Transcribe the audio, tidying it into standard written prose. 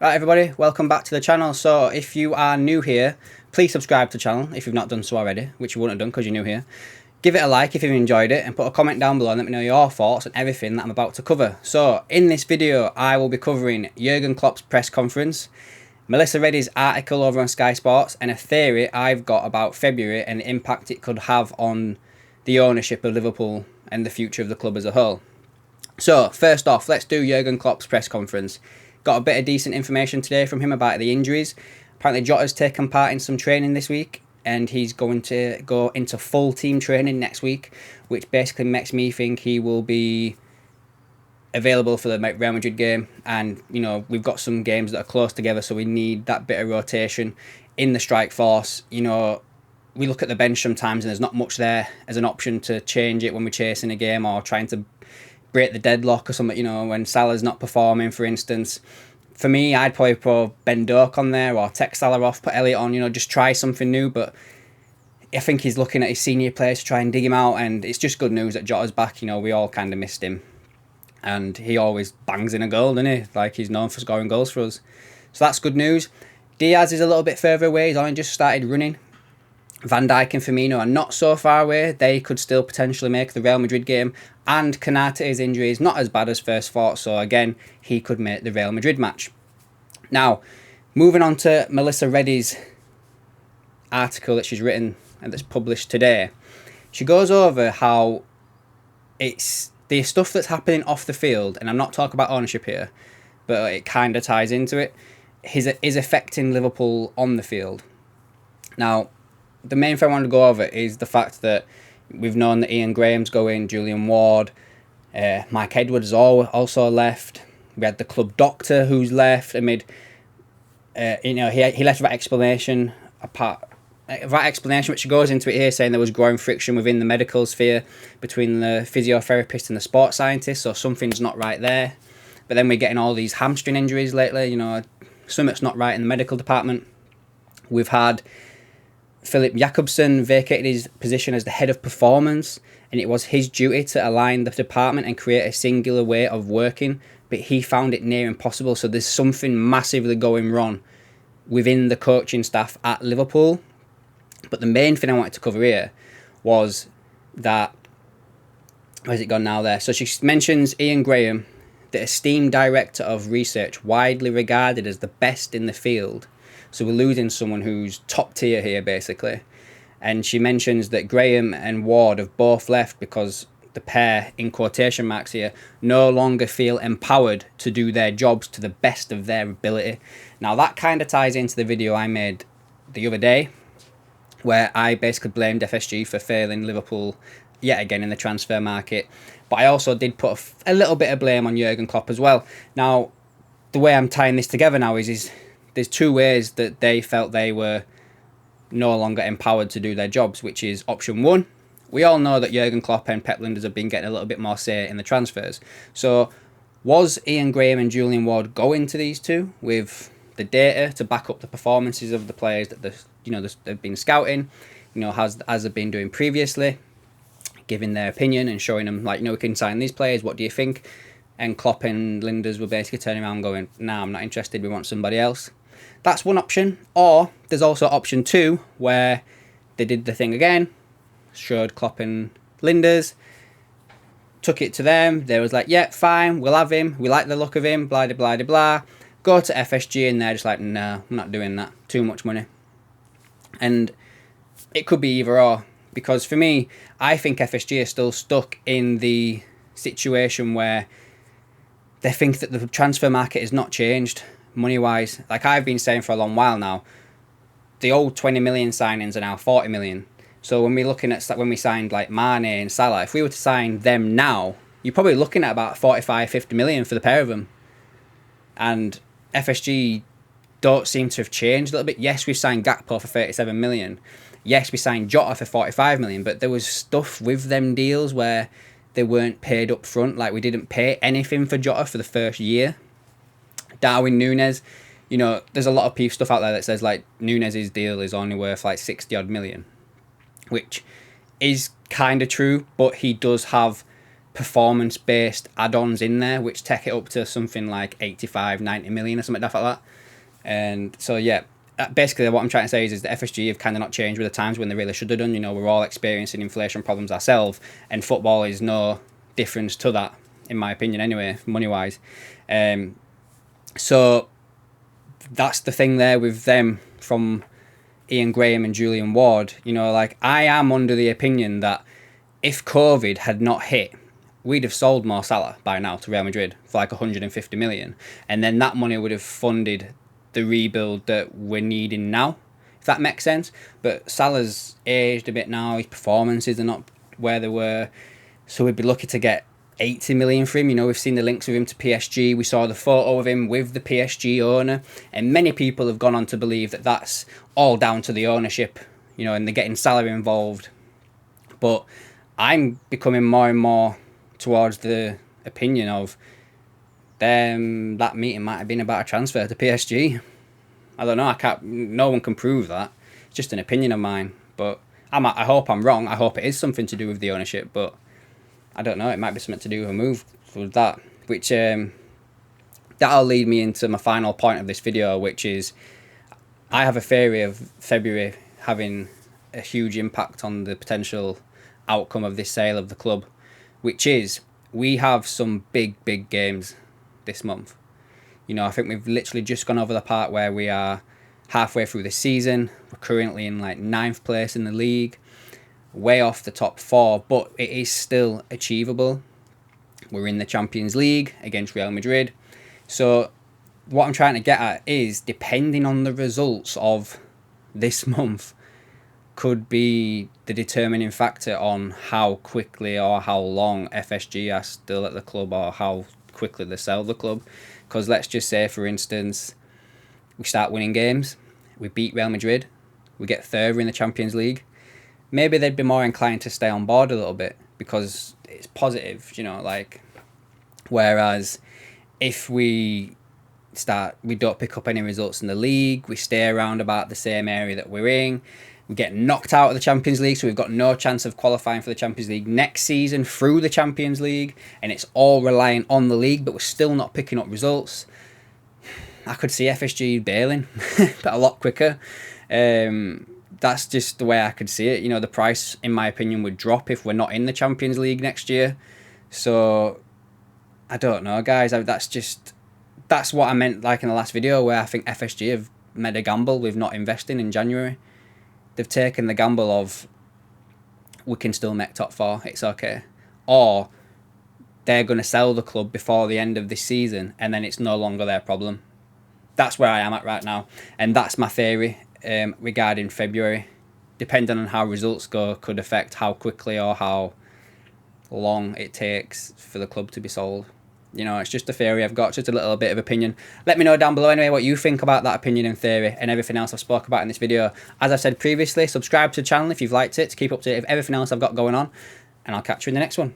Right everybody, welcome back to the channel. So if you are new here, please subscribe to the channel if you've not done so already, which you wouldn't have done because you're new here. Give it a like if you've enjoyed it and put a comment down below and let me know your thoughts on everything that I'm about to cover. So in this video I will be covering Jurgen Klopp's press conference, Melissa Reddy's article over on Sky Sports, and a theory I've got about February and the impact it could have on the ownership of Liverpool and the future of the club as a whole. So first off, let's do Jurgen Klopp's press conference. Got a bit of decent information today from him about the injuries. Apparently Jota's taken part in some training this week and he's going to go into full team training next week, which basically makes me think he will be available for the Real Madrid game. And, you know, we've got some games that are close together, so we need that bit of rotation in the strike force. You know, we look at the bench sometimes and there's not much there as an option to change it when we're chasing a game or trying to break the deadlock or something, you know, when Salah's not performing, for instance. For me, I'd probably put Ben Doak on there or take Salah off, put Elliott on, you know, just try something new. But I think he's looking at his senior players to try and dig him out, and it's just good news that Jota's back. You know, we all kind of missed him. And he always bangs in a goal, doesn't he? Like, he's known for scoring goals for us. So that's good news. Diaz is a little bit further away. He's only just started running. Van Dijk and Firmino are not so far away. They could still potentially make the Real Madrid game. And Konate's injury is not as bad as first thought. So again, he could make the Real Madrid match. Now, moving on to Melissa Reddy's article that she's written and that's published today. She goes over how it's the stuff that's happening off the field, and I'm not talking about ownership here, but it kind of ties into it, is affecting Liverpool on the field. Now, the main thing I want to go over is the fact that we've known that Ian Graham's going, Julian Ward, Mike Edwards also left. We had the club doctor who's left amid, he left without explanation, which goes into it here, saying there was growing friction within the medical sphere between the physiotherapist and the sports scientist, so something's not right there. But then we're getting all these hamstring injuries lately, you know, something's not right in the medical department. We've had Philip Jakobsen vacated his position as the head of performance, and it was his duty to align the department and create a singular way of working, but he found it near impossible. So there's something massively going wrong within the coaching staff at Liverpool. But the main thing I wanted to cover here was that, where's it gone now there? So she mentions Ian Graham, the esteemed director of research, widely regarded as the best in the field. So we're losing someone who's top tier here, basically. And she mentions that Graham and Ward have both left because the pair, in quotation marks here, no longer feel empowered to do their jobs to the best of their ability. Now, that kind of ties into the video I made the other day, where I basically blamed FSG for failing Liverpool yet again in the transfer market. But I also did put a little bit of blame on Jurgen Klopp as well. Now, the way I'm tying this together now is there's two ways that they felt they were no longer empowered to do their jobs, which is option one. We all know that Jurgen Klopp and Pep Linders have been getting a little bit more say in the transfers. So was Ian Graham and Julian Ward going to these two with the data to back up the performances of the players that they've been scouting, you know, as they've been doing previously, giving their opinion and showing them, like, you know, we can sign these players, what do you think? And Klopp and Linders were basically turning around going, nah, I'm not interested, we want somebody else. That's one option. Or there's also option two, where they did the thing again, showed Klopp and Linders, took it to them. They was like, yeah, fine, we'll have him. We like the look of him, blah, blah, blah, blah. Go to FSG and they're just like, no, I'm not doing that. Too much money. And it could be either or. Because for me, I think FSG are still stuck in the situation where they think that the transfer market has not changed money-wise. Like I've been saying for a long while now, the old 20 million signings are now 40 million. So when we're looking at, when we signed like Mane and Salah, if we were to sign them now, you're probably looking at about 45, 50 million for the pair of them. And FSG don't seem to have changed a little bit. Yes, we signed Gakpo for 37 million. Yes, we signed Jota for 45 million, but there was stuff with them deals where they weren't paid up front. Like we didn't pay anything for Jota for the first year. Darwin Núñez, you know, there's a lot of stuff out there that says like Núñez's deal is only worth like 60 odd million, which is kind of true, but he does have performance-based add-ons in there, which take it up to something like 85, 90 million or something like that. And so, yeah, basically what I'm trying to say is the FSG have kind of not changed with the times when they really should have done. You know, we're all experiencing inflation problems ourselves, and football is no difference to that, in my opinion anyway, money-wise. So that's the thing there with them from Ian Graham and Julian Ward. You know, like, I am under the opinion that if COVID had not hit, we'd have sold Mo Salah by now to Real Madrid for like 150 million. And then that money would have funded the rebuild that we're needing now, if that makes sense. But Salah's aged a bit now. His performances are not where they were. So we'd be lucky to get 80 million for him. You know, we've seen the links with him to PSG. We saw the photo of him with the PSG owner. And many people have gone on to believe that that's all down to the ownership, you know, and they're getting Salah involved. But I'm becoming more and more towards the opinion of that meeting might have been about a transfer to PSG. I don't know. No one can prove that. It's just an opinion of mine. But I hope I'm wrong. I hope it is something to do with the ownership. But I don't know. It might be something to do with a move with that. Which that'll lead me into my final point of this video, which is I have a theory of February having a huge impact on the potential outcome of this sale of the club, which is we have some big games this month. You know, I think we've literally just gone over the part where we are halfway through the season. We're currently in like 9th place in the league, way off the top 4, but it is still achievable. We're in the Champions League against Real Madrid. So what I'm trying to get at is, depending on the results of this month, could be the determining factor on how quickly or how long FSG are still at the club, or how quickly they sell the club. Because let's just say, for instance, we start winning games, we beat Real Madrid, we get third in the Champions League, maybe they'd be more inclined to stay on board a little bit because it's positive, you know, like, whereas if we don't pick up any results in the league, we stay around about the same area that we're in, we get knocked out of the Champions League, so we've got no chance of qualifying for the Champions League next season through the Champions League, and it's all reliant on the league, but we're still not picking up results. I could see FSG bailing but a lot quicker. That's just the way I could see it. You know, the price, in my opinion, would drop if we're not in the Champions League next year. So I don't know, guys. That's what I meant, like in the last video, where I think FSG have made a gamble with not investing in January. They've taken the gamble of, we can still make top 4, it's okay. Or they're going to sell the club before the end of this season, and then it's no longer their problem. That's where I am at right now. And that's my theory regarding February. Depending on how results go, could affect how quickly or how long it takes for the club to be sold. You know, it's just a theory I've got, just a little bit of opinion. Let me know down below anyway what you think about that opinion and theory and everything else I've spoke about in this video. As I said previously, subscribe to the channel if you've liked it to keep up to date with everything else I've got going on, and I'll catch you in the next one.